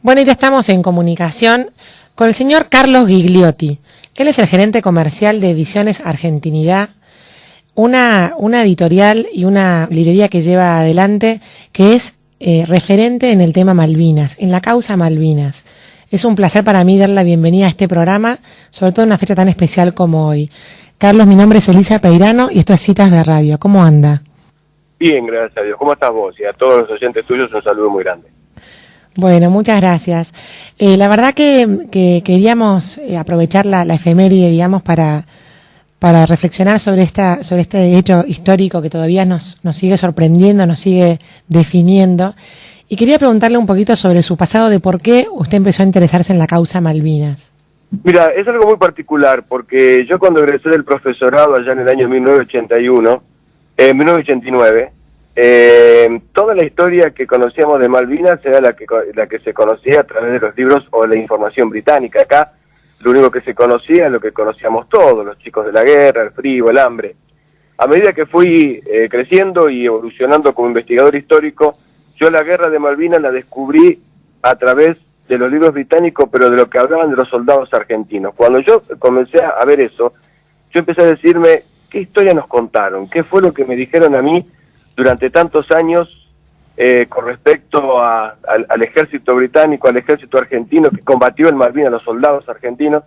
Bueno, y ya estamos en comunicación con el señor Carlos Gigliotti. Él es el gerente comercial de Ediciones Argentinidad, una editorial y una librería que lleva adelante, que es referente en el tema Malvinas, en la causa Malvinas. Es un placer para mí dar la bienvenida a este programa, sobre todo en una fecha tan especial como hoy. Carlos, mi nombre es Elisa Peirano y esto es Citas de Radio. ¿Cómo anda? Bien, gracias a Dios. ¿Cómo estás vos? Y a todos los oyentes tuyos un saludo muy grande. Bueno, muchas gracias. La verdad que queríamos aprovechar la efeméride, digamos, para reflexionar sobre este hecho histórico que todavía nos sigue sorprendiendo, nos sigue definiendo. Y quería preguntarle un poquito sobre su pasado, de por qué usted empezó a interesarse en la causa Malvinas. Mira, es algo muy particular, porque yo cuando egresé del profesorado allá en el año 1989, toda la historia que conocíamos de Malvinas era la que se conocía a través de los libros o de la información británica. Acá lo único que se conocía es lo que conocíamos todos, los chicos de la guerra, el frío, el hambre. A medida que fui creciendo y evolucionando como investigador histórico, yo la guerra de Malvinas la descubrí a través de los libros británicos, pero de lo que hablaban de los soldados argentinos. Cuando yo comencé a ver eso, yo empecé a decirme, ¿qué historia nos contaron? ¿Qué fue lo que me dijeron a mí durante tantos años con respecto al ejército británico, al ejército argentino que combatió en Malvinas, los soldados argentinos?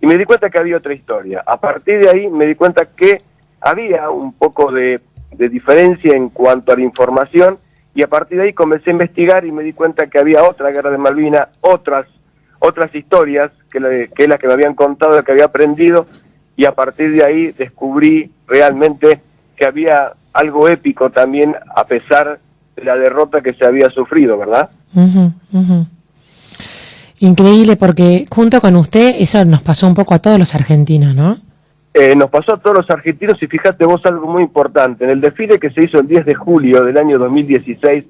Y me di cuenta que había otra historia. A partir de ahí me di cuenta que había un poco de diferencia en cuanto a la información, y a partir de ahí comencé a investigar y me di cuenta que había otra guerra de Malvinas, otras historias que es la que me habían contado, la que había aprendido, y a partir de ahí descubrí realmente que había algo épico también, a pesar de la derrota que se había sufrido, ¿verdad? Increíble, porque junto con usted eso nos pasó un poco a todos los argentinos, ¿no? Nos pasó a todos los argentinos, y fíjate vos algo muy importante. En el desfile que se hizo el 10 de julio del año 2016,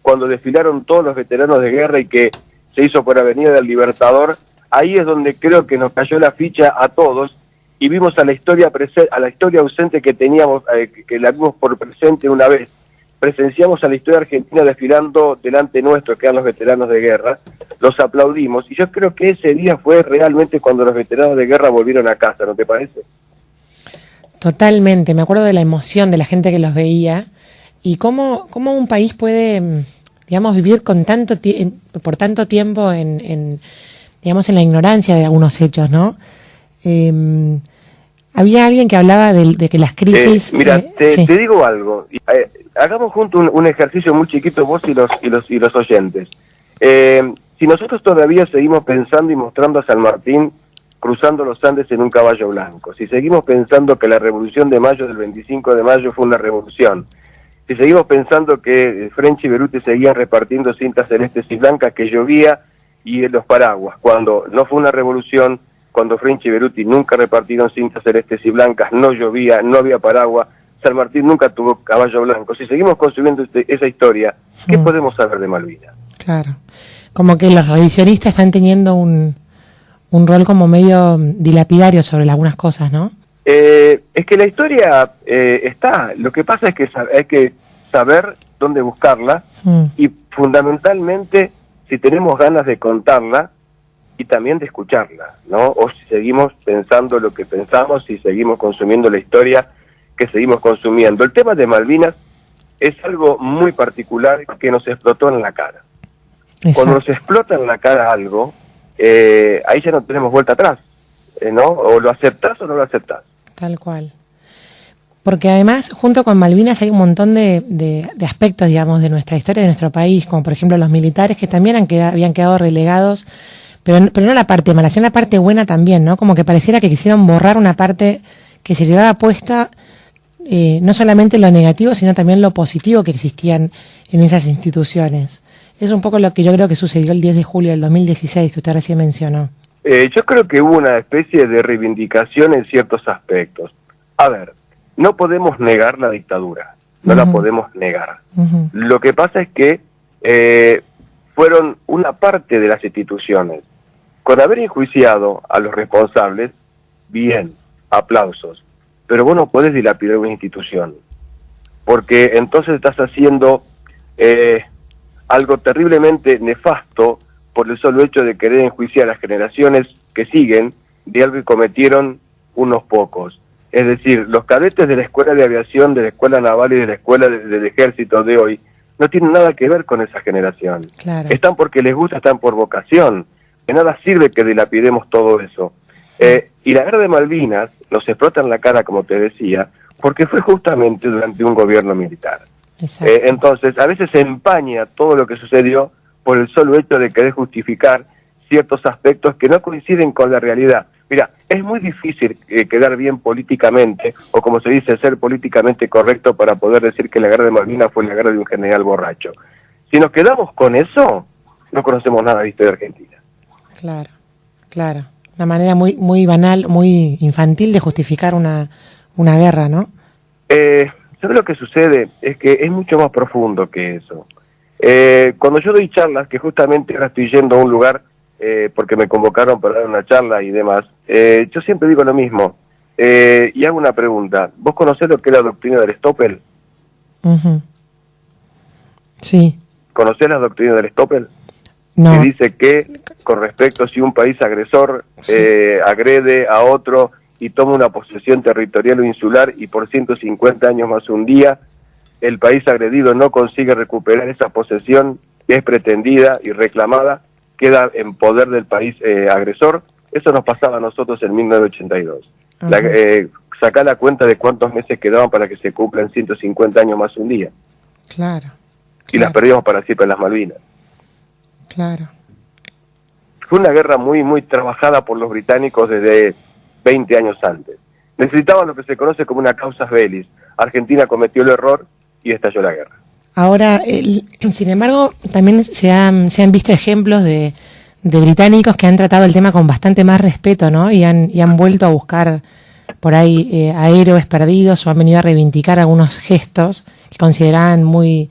cuando desfilaron todos los veteranos de guerra y que se hizo por Avenida del Libertador, ahí es donde creo que nos cayó la ficha a todos, y vimos a la historia ausente que teníamos, que la vimos por presente una vez. Presenciamos a la historia argentina desfilando delante nuestro, que eran los veteranos de guerra, los aplaudimos, y yo creo que ese día fue realmente cuando los veteranos de guerra volvieron a casa, ¿no te parece? Totalmente, me acuerdo de la emoción de la gente que los veía, y cómo un país puede, digamos, vivir con por tanto tiempo en la ignorancia de algunos hechos, ¿no? Había alguien que hablaba de que las crisis... Te digo algo. Hagamos juntos un ejercicio muy chiquito, vos y los oyentes. Si nosotros todavía seguimos pensando y mostrando a San Martín cruzando los Andes en un caballo blanco, si seguimos pensando que la Revolución de Mayo del 25 de mayo fue una revolución, si seguimos pensando que French y Beruti seguían repartiendo cintas celestes y blancas, que llovía y los paraguas, cuando no fue una revolución, cuando French y Beruti nunca repartieron cintas celestes y blancas, no llovía, no había paraguas, San Martín nunca tuvo caballo blanco. Si seguimos construyendo esa historia, ¿qué podemos saber de Malvinas? Claro, como que los revisionistas están teniendo un rol como medio dilapidario sobre algunas cosas, ¿no? Es que la historia está, lo que pasa es que hay que saber dónde buscarla, y fundamentalmente si tenemos ganas de contarla y también de escucharla, ¿no? O si seguimos pensando lo que pensamos, si seguimos consumiendo la historia que seguimos consumiendo. El tema de Malvinas es algo muy particular que nos explotó en la cara. Exacto. Cuando nos explota en la cara algo, ahí ya no tenemos vuelta atrás, ¿no? O lo aceptás o no lo aceptás. Tal cual. Porque además, junto con Malvinas hay un montón de aspectos, digamos, de nuestra historia, de nuestro país, como por ejemplo los militares, que también habían quedado relegados, pero no la parte mala, sino la parte buena también, ¿no? Como que pareciera que quisieron borrar una parte que se llevaba puesta, no solamente lo negativo, sino también lo positivo que existían en esas instituciones. Es un poco lo que yo creo que sucedió el 10 de julio del 2016, que usted recién mencionó. Yo creo que hubo una especie de reivindicación en ciertos aspectos. A ver, no podemos negar la dictadura, no la podemos negar. Lo que pasa es que fueron una parte de las instituciones. Con haber enjuiciado a los responsables, bien, aplausos, pero vos no podés dilapidar una institución, porque entonces estás haciendo algo terriblemente nefasto por el solo hecho de querer enjuiciar a las generaciones que siguen de algo que cometieron unos pocos. Es decir, los cadetes de la Escuela de Aviación, de la Escuela Naval y de la Escuela del Ejército de hoy no tienen nada que ver con esa generación. Claro. Están porque les gusta, están por vocación. De nada sirve que dilapidemos todo eso. Y la guerra de Malvinas nos explota en la cara, como te decía, porque fue justamente durante un gobierno militar. Entonces, a veces se empaña todo lo que sucedió por el solo hecho de querer justificar ciertos aspectos que no coinciden con la realidad. Mira, es muy difícil quedar bien políticamente, o como se dice, ser políticamente correcto para poder decir que la guerra de Malvinas fue la guerra de un general borracho. Si nos quedamos con eso, no conocemos nada de historia de Argentina. Claro, claro. Una manera muy banal, muy infantil de justificar una guerra, ¿no? ¿Sabes lo que sucede? Es que es mucho más profundo que eso. Cuando yo doy charlas, que justamente ahora estoy yendo a un lugar porque me convocaron para dar una charla y demás, yo siempre digo lo mismo, y hago una pregunta. ¿Vos conocés lo que es la doctrina de Aristóteles? Uh-huh. Sí. ¿Conocés la doctrina de Aristóteles? No. Que dice que, con respecto si un país agresor agrede a otro y toma una posesión territorial o insular y por 150 años más un día, el país agredido no consigue recuperar esa posesión que es pretendida y reclamada, queda en poder del país agresor. Eso nos pasaba a nosotros en 1982. Uh-huh. Sacá la cuenta de cuántos meses quedaban para que se cumplan 150 años más un día. Claro. Y las perdimos para siempre en las Malvinas. Claro. Fue una guerra muy trabajada por los británicos desde 20 años antes. Necesitaban lo que se conoce como una causa bellis. Argentina cometió el error y estalló la guerra. Ahora, sin embargo, también se han visto ejemplos de británicos que han tratado el tema con bastante más respeto, ¿no? Y han vuelto a buscar por ahí a héroes perdidos, o han venido a reivindicar algunos gestos que consideraban muy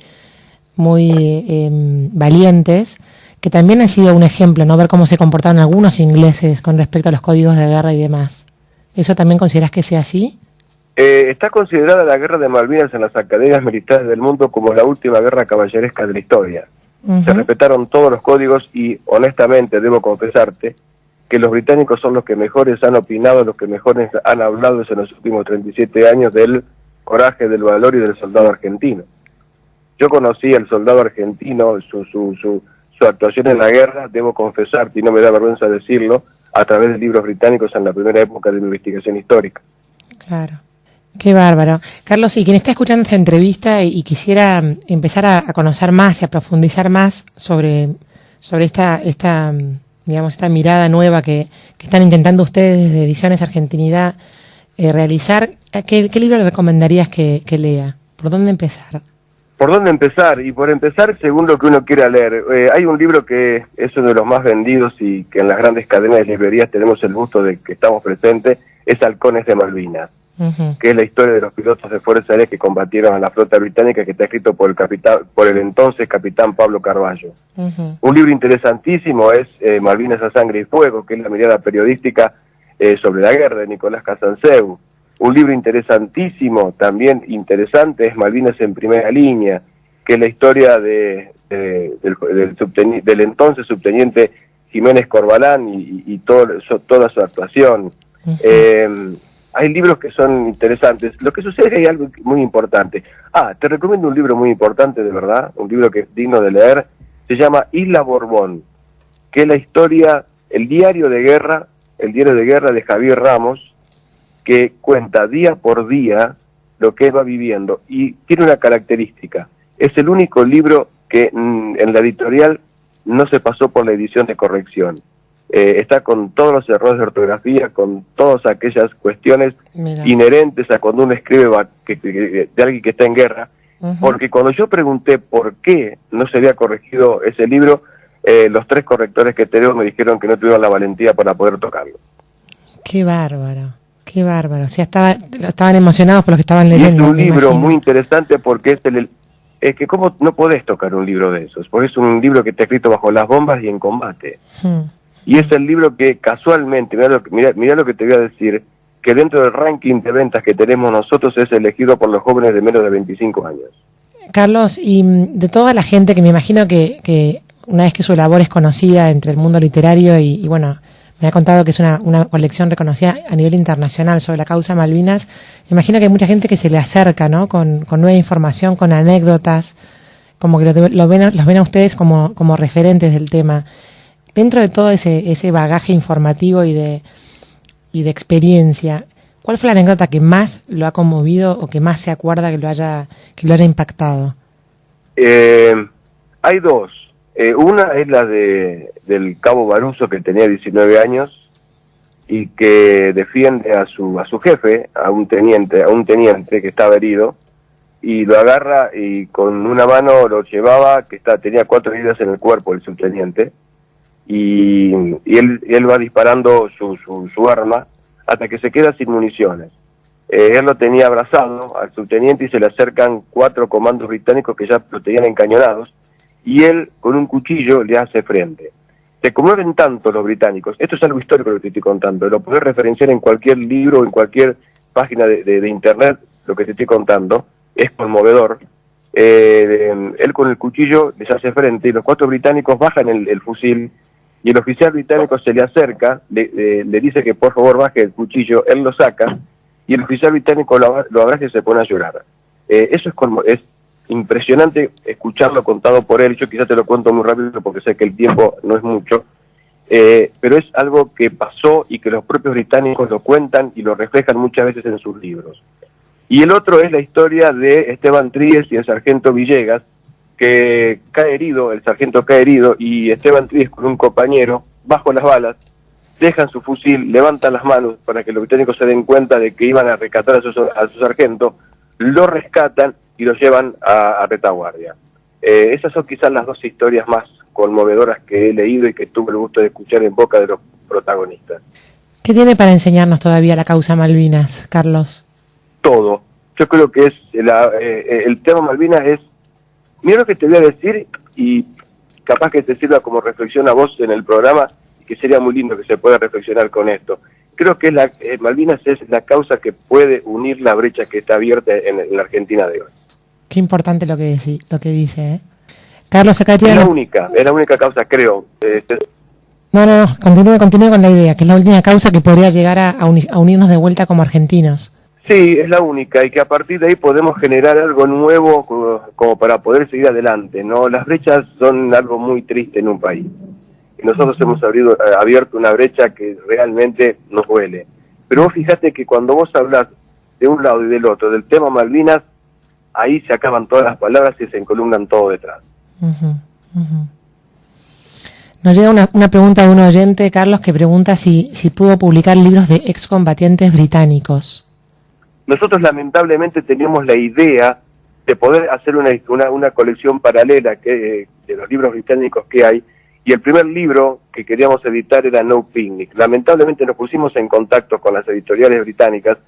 valientes, que también ha sido un ejemplo, ¿no? Ver cómo se comportaron algunos ingleses con respecto a los códigos de guerra y demás. ¿Eso también consideras que sea así? Está considerada la guerra de Malvinas en las academias militares del mundo como la última guerra caballeresca de la historia. Uh-huh. Se respetaron todos los códigos y, honestamente, debo confesarte que los británicos son los que mejores han opinado, los que mejores han hablado en los últimos 37 años del coraje, del valor y del soldado argentino. Yo conocí al soldado argentino, su actuación en la guerra, debo confesarte, y no me da vergüenza decirlo, a través de libros británicos en la primera época de mi investigación histórica. Claro. Qué bárbaro. Carlos, y quien está escuchando esta entrevista y quisiera empezar a conocer más y a profundizar más sobre esta mirada nueva que están intentando ustedes desde Ediciones Argentinidad realizar, ¿qué libro le recomendarías que lea? ¿Por dónde empezar? ¿Por dónde empezar? Y por empezar, según lo que uno quiera leer. Hay un libro que es uno de los más vendidos y que en las grandes cadenas de librerías tenemos el gusto de que estamos presentes, es Halcones de Malvinas, uh-huh, que es la historia de los pilotos de Fuerzas Aéreas que combatieron a la flota británica, que está escrito por el entonces capitán Pablo Carballo. Uh-huh. Un libro interesantísimo es Malvinas a Sangre y Fuego, que es la mirada periodística sobre la guerra de Nicolás Casanseu. Un libro interesantísimo, también interesante, es Malvinas en Primera Línea, que es la historia del entonces subteniente Jiménez Corbalán y toda su actuación. Uh-huh. Hay libros que son interesantes. Lo que sucede es que hay algo muy importante. Te recomiendo un libro muy importante, de verdad, un libro que es digno de leer. Se llama Isla Borbón, que es la historia, el diario de guerra de Javier Ramos, que cuenta día por día lo que él va viviendo, y tiene una característica: es el único libro que en la editorial no se pasó por la edición de corrección. Está con todos los errores de ortografía, con todas aquellas cuestiones inherentes a cuando uno escribe de alguien que está en guerra. Uh-huh. Porque cuando yo pregunté por qué no se había corregido ese libro, los 3 correctores que tenemos me dijeron que no tuvieron la valentía para poder tocarlo. ¡Qué bárbaro! ¡Qué bárbaro! O sea, estaban emocionados por lo que estaban leyendo. Es un libro muy interesante porque es que cómo no podés tocar un libro de esos, porque es un libro que está escrito bajo las bombas y en combate. Uh-huh. Y es el libro que casualmente, mirá lo que te voy a decir, que dentro del ranking de ventas que tenemos nosotros es elegido por los jóvenes de menos de 25 años. Carlos, y de toda la gente que me imagino que una vez que su labor es conocida entre el mundo literario y bueno, me ha contado que es una colección reconocida a nivel internacional sobre la causa Malvinas, me imagino que hay mucha gente que se le acerca, ¿no? Con nueva información, con anécdotas, como que los ven a ustedes como referentes del tema. Dentro de todo ese bagaje informativo y de experiencia, ¿cuál fue la anécdota que más lo ha conmovido o que más se acuerda que lo haya impactado? Hay dos. Una es la del cabo Baruso, que tenía 19 años y que defiende a su jefe, a un teniente que estaba herido, y lo agarra y con una mano lo llevaba, tenía 4 heridas en el cuerpo el subteniente, y él va disparando su arma hasta que se queda sin municiones. Él lo tenía abrazado al subteniente y se le acercan 4 comandos británicos que ya lo tenían encañonados, y él con un cuchillo le hace frente. Se conmueven tanto los británicos, esto es algo histórico lo que te estoy contando, lo podés referenciar en cualquier libro o en cualquier página de internet, lo que te estoy contando, es conmovedor. Él con el cuchillo les hace frente y los 4 británicos bajan el fusil, y el oficial británico se le acerca, le dice que por favor baje el cuchillo, él lo saca, y el oficial británico lo abraza y se pone a llorar. Eso es impresionante escucharlo contado por él. Yo quizás te lo cuento muy rápido porque sé que el tiempo no es mucho, pero es algo que pasó y que los propios británicos lo cuentan y lo reflejan muchas veces en sus libros. Y el otro es la historia de Esteban Tríez y el sargento Villegas, que el sargento cae herido, y Esteban Tríez con un compañero, bajo las balas, dejan su fusil, levantan las manos para que los británicos se den cuenta de que iban a rescatar a su sargento, lo rescatan y lo llevan a retaguardia. Esas son quizás las 2 historias más conmovedoras que he leído y que tuve el gusto de escuchar en boca de los protagonistas. ¿Qué tiene para enseñarnos todavía la causa Malvinas, Carlos? Todo. Yo creo que es el tema Malvinas es... Mira lo que te voy a decir y capaz que te sirva como reflexión a vos en el programa, y que sería muy lindo que se pueda reflexionar con esto. Creo que Malvinas es la causa que puede unir la brecha que está abierta en la Argentina de hoy. Qué importante lo que dice, ¿eh? Carlos, acá es la única causa, creo. No, continúe con la idea, que es la última causa que podría llegar a unirnos de vuelta como argentinos. Sí, es la única, y que a partir de ahí podemos generar algo nuevo como para poder seguir adelante, ¿no? Las brechas son algo muy triste en un país. Y nosotros hemos abierto una brecha que realmente nos duele. Pero vos fíjate que cuando vos hablas de un lado y del otro del tema Malvinas, ahí se acaban todas las palabras y se encolumnan todo detrás. Nos llega una pregunta de un oyente, Carlos, que pregunta si pudo publicar libros de excombatientes británicos. Nosotros lamentablemente teníamos la idea de poder hacer una colección paralela de los libros británicos que hay, y el primer libro que queríamos editar era No Picnic. Lamentablemente nos pusimos en contacto con las editoriales británicas,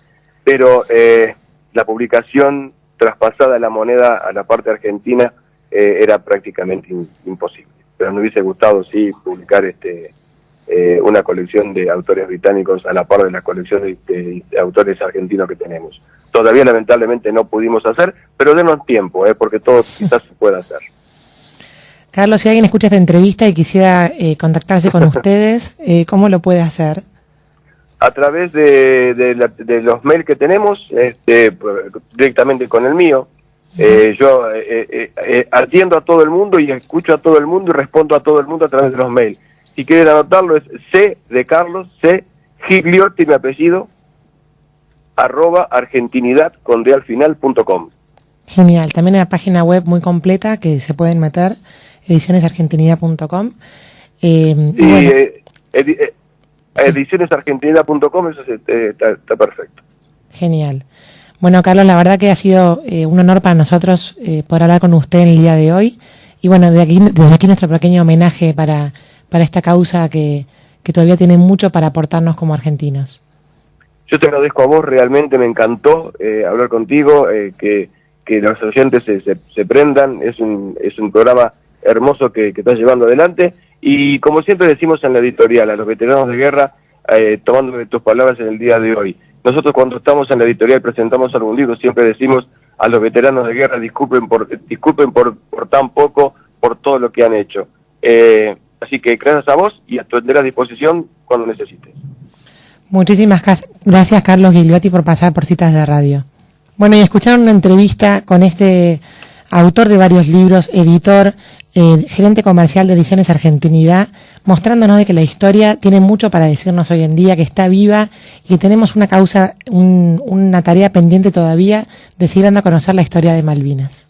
pero la publicación traspasada la moneda a la parte argentina era prácticamente imposible. Pero me hubiese gustado sí publicar una colección de autores británicos a la par de la colección de autores argentinos que tenemos. Todavía lamentablemente no pudimos hacer, pero denos tiempo, porque todo quizás se pueda hacer. Carlos, si alguien escucha esta entrevista y quisiera contactarse con ustedes, ¿cómo lo puede hacer? A través de los mails que tenemos, directamente con el mío. Yo atiendo a todo el mundo y escucho a todo el mundo y respondo a todo el mundo a través de los mails. Si quieren anotarlo, es C de Carlos, C, Gigliotti, mi apellido, @argentinidad.com. Genial, también hay una página web muy completa que se pueden meter, edicionesargentinidad.com. Edicionesargentinidad.com, eso está perfecto. Genial. Bueno, Carlos, la verdad que ha sido un honor para nosotros poder hablar con usted en el día de hoy. Y bueno, desde aquí nuestro pequeño homenaje para esta causa que todavía tiene mucho para aportarnos como argentinos. Yo te agradezco a vos, realmente me encantó hablar contigo, que los oyentes se prendan. Es un programa hermoso que estás llevando adelante, y como siempre decimos en la editorial, a los veteranos de guerra, tomando de tus palabras en el día de hoy, nosotros cuando estamos en la editorial presentamos algún libro, siempre decimos a los veteranos de guerra, disculpen por tan poco, por todo lo que han hecho. Así que gracias a vos y a tu entera disposición cuando necesites. Muchísimas gracias, Carlos Gigliotti, por pasar por Citas de Radio. Bueno, y escucharon una entrevista con este autor de varios libros, editor, gerente comercial de Ediciones Argentinidad, mostrándonos de que la historia tiene mucho para decirnos hoy en día, que está viva y que tenemos una tarea pendiente todavía de seguir dando a conocer la historia de Malvinas.